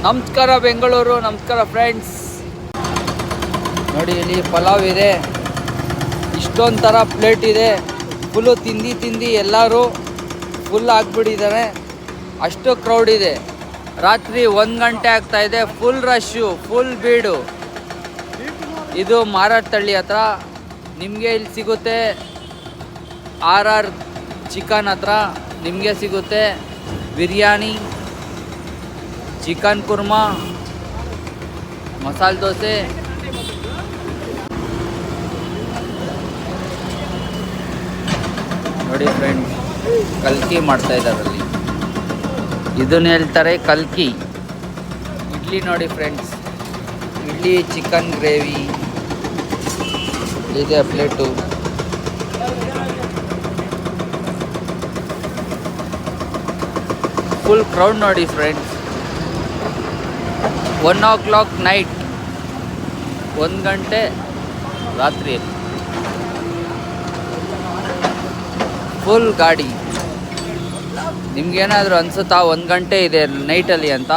ನಮಸ್ಕಾರ ಬೆಂಗಳೂರು, ನಮಸ್ಕಾರ ಫ್ರೆಂಡ್ಸ್. ನೋಡಿ ಇಲ್ಲಿ ಪಲಾವ್ ಇದೆ, ಇಷ್ಟೊಂದು ಥರ ಪ್ಲೇಟ್ ಇದೆ. ಫುಲ್ಲು ತಿಂದು ಎಲ್ಲರೂ ಫುಲ್ ಆಗಿಬಿಟ್ಟಿದ್ದಾರೆ, ಅಷ್ಟು ಕ್ರೌಡ್ ಇದೆ. ರಾತ್ರಿ 1 ಗಂಟೆ ಆಗ್ತಾಯಿದೆ, ಫುಲ್ ರಶ್ಶು, ಫುಲ್ ಬೀಡು. ಇದು ಮಾರಾಟಹಳ್ಳಿ ಹತ್ರ ನಿಮಗೆ ಇಲ್ಲಿ ಸಿಗುತ್ತೆ. RR ಚಿಕನ್ ಹತ್ರ ನಿಮಗೆ ಸಿಗುತ್ತೆ ಬಿರಿಯಾನಿ, ಚಿಕನ್ ಕುರ್ಮಾ, ಮಸಾಲೆ ದೋಸೆ. ನೋಡಿ ಫ್ರೆಂಡ್ಸ್, ಕಲ್ಕಿ ಮಾಡ್ತಾ ಇದ್ದಾರೆ ಅಲ್ಲಿ, ಇದನ್ನ ಹೇಳ್ತಾರೆ ಕಲ್ಕಿ. ಇಡ್ಲಿ ನೋಡಿ ಫ್ರೆಂಡ್ಸ್, ಇಡ್ಲಿ ಚಿಕನ್ ಗ್ರೇವಿ ಇದೆ ಪ್ಲೇಟು. ಫುಲ್ ಕ್ರೌಡ್ ನೋಡಿ ಫ್ರೆಂಡ್ಸ್. 1 o'clock ನೈಟ್, 1 ಗಂಟೆ ರಾತ್ರಿಯಲ್ಲಿ ಫುಲ್ ಗಾಡಿ. ನಿಮ್ಗೇನಾದರೂ ಅನಿಸುತ್ತಾ 1 ಗಂಟೆ ಇದೆ ನೈಟಲ್ಲಿ ಅಂತ?